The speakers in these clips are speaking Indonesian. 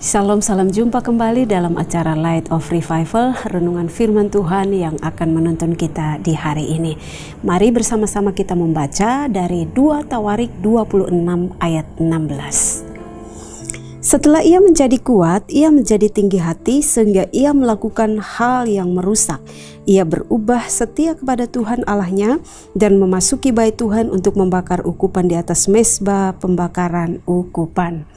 Shalom, salam jumpa kembali dalam acara Light of Revival, renungan firman Tuhan yang akan menuntun kita di hari ini. Mari bersama-sama kita membaca dari 2 Tawarik 26 ayat 16. Setelah ia menjadi kuat, ia menjadi tinggi hati sehingga ia melakukan hal yang merusak. Ia berubah setia kepada Tuhan Allahnya dan memasuki bait Tuhan untuk membakar ukupan di atas mezbah pembakaran ukupan.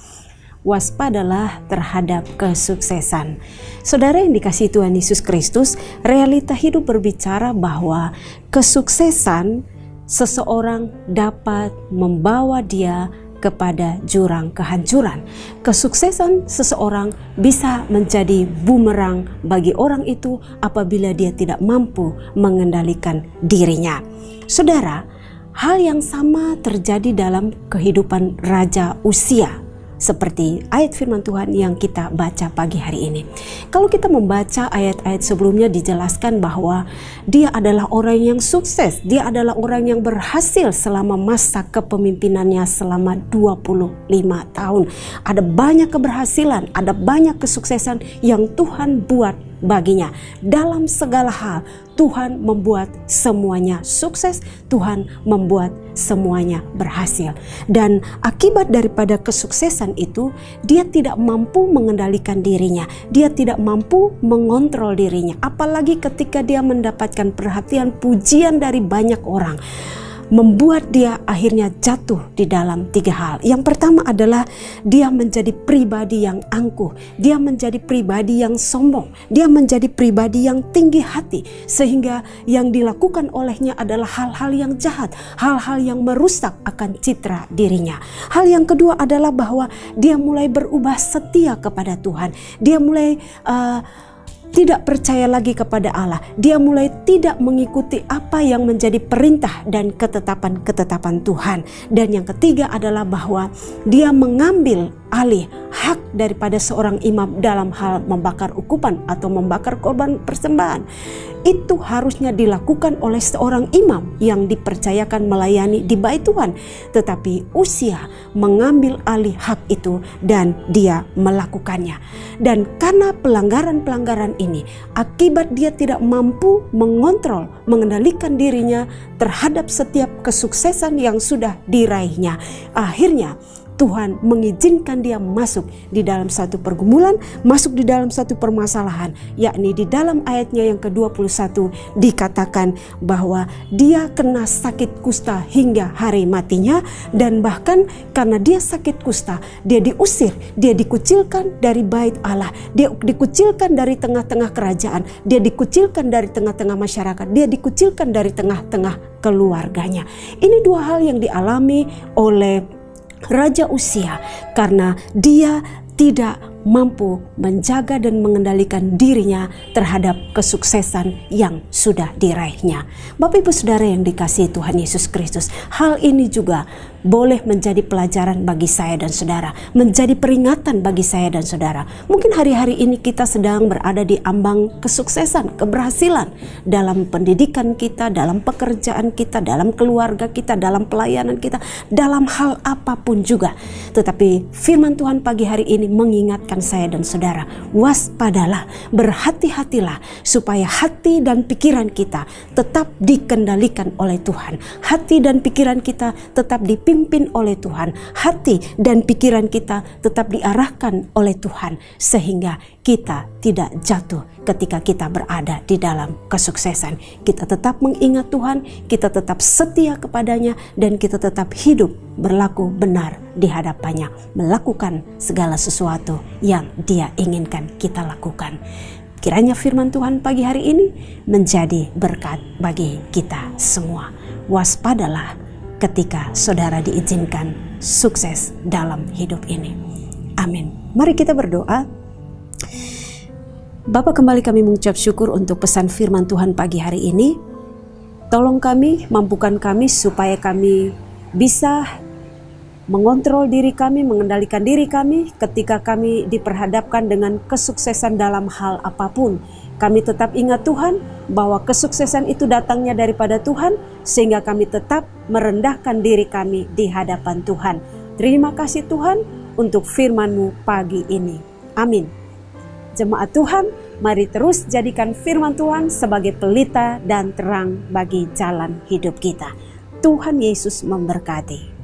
Waspadalah terhadap kesuksesan. Saudara yang dikasihi Tuhan Yesus Kristus, realita hidup berbicara bahwa kesuksesan seseorang dapat membawa dia kepada jurang kehancuran. Kesuksesan seseorang bisa menjadi bumerang bagi orang itu apabila dia tidak mampu mengendalikan dirinya. Saudara, hal yang sama terjadi dalam kehidupan Raja Uzia, seperti ayat firman Tuhan yang kita baca pagi hari ini. Kalau kita membaca ayat-ayat sebelumnya, dijelaskan bahwa dia adalah orang yang sukses, dia adalah orang yang berhasil selama masa kepemimpinannya selama 25 tahun. Ada banyak keberhasilan, ada banyak kesuksesan yang Tuhan buat baginya. Dalam segala hal Tuhan membuat semuanya sukses, Tuhan membuat semuanya berhasil. Dan akibat daripada kesuksesan itu, dia tidak mampu mengendalikan dirinya, dia tidak mampu mengontrol dirinya, apalagi ketika dia mendapatkan perhatian, pujian dari banyak orang, membuat dia akhirnya jatuh di dalam 3 hal. Yang pertama adalah dia menjadi pribadi yang angkuh, dia menjadi pribadi yang sombong, dia menjadi pribadi yang tinggi hati, sehingga yang dilakukan olehnya adalah hal-hal yang jahat, hal-hal yang merusak akan citra dirinya. Hal yang kedua adalah bahwa dia mulai berubah setia kepada Tuhan, dia mulai tidak percaya lagi kepada Allah. Dia mulai tidak mengikuti apa yang menjadi perintah dan ketetapan-ketetapan Tuhan. Dan yang ketiga adalah bahwa dia mengambil alih hak daripada seorang imam dalam hal membakar ukupan atau membakar korban persembahan. Itu harusnya dilakukan oleh seorang imam yang dipercayakan melayani di bait Tuhan. Tetapi Uzia mengambil alih hak itu dan dia melakukannya. Dan karena pelanggaran-pelanggaran ini, akibat dia tidak mampu mengontrol, mengendalikan dirinya terhadap setiap kesuksesan yang sudah diraihnya, akhirnya Tuhan mengizinkan dia masuk di dalam satu pergumulan, masuk di dalam satu permasalahan, yakni di dalam ayatnya yang ke-21 dikatakan bahwa dia kena sakit kusta hingga hari matinya, dan bahkan karena dia sakit kusta, dia diusir, dia dikucilkan dari bait Allah, dia dikucilkan dari tengah-tengah kerajaan, dia dikucilkan dari tengah-tengah masyarakat, dia dikucilkan dari tengah-tengah keluarganya. Ini 2 hal yang dialami oleh Raja Uzia karena dia tidak mampu menjaga dan mengendalikan dirinya terhadap kesuksesan yang sudah diraihnya. Bapak Ibu Saudara yang dikasihi Tuhan Yesus Kristus, hal ini juga boleh menjadi pelajaran bagi saya dan saudara, menjadi peringatan bagi saya dan saudara. Mungkin hari-hari ini kita sedang berada di ambang kesuksesan, keberhasilan dalam pendidikan kita, dalam pekerjaan kita, dalam keluarga kita, dalam pelayanan kita, dalam hal apapun juga. Tetapi firman Tuhan pagi hari ini mengingatkan saya dan saudara, waspadalah, berhati-hatilah supaya hati dan pikiran kita tetap dikendalikan oleh Tuhan. Hati dan pikiran kita tetap dipimpin oleh Tuhan. Hati dan pikiran kita tetap diarahkan oleh Tuhan sehingga kita tidak jatuh ketika kita berada di dalam kesuksesan. Kita tetap mengingat Tuhan, kita tetap setia kepadanya, dan kita tetap hidup berlaku benar di hadapannya, melakukan segala sesuatu yang Dia inginkan kita lakukan. Kiranya firman Tuhan pagi hari ini menjadi berkat bagi kita semua. Waspadalah ketika saudara diizinkan sukses dalam hidup ini. Amin. Mari kita berdoa. Bapa, kembali kami mengucap syukur untuk pesan firman Tuhan pagi hari ini. Tolong kami, mampukan kami supaya kami bisa mengontrol diri kami, mengendalikan diri kami ketika kami diperhadapkan dengan kesuksesan dalam hal apapun. Kami tetap ingat Tuhan bahwa kesuksesan itu datangnya daripada Tuhan, sehingga kami tetap merendahkan diri kami di hadapan Tuhan. Terima kasih Tuhan untuk firman-Mu pagi ini. Amin. Jemaat Tuhan, mari terus jadikan firman Tuhan sebagai pelita dan terang bagi jalan hidup kita. Tuhan Yesus memberkati.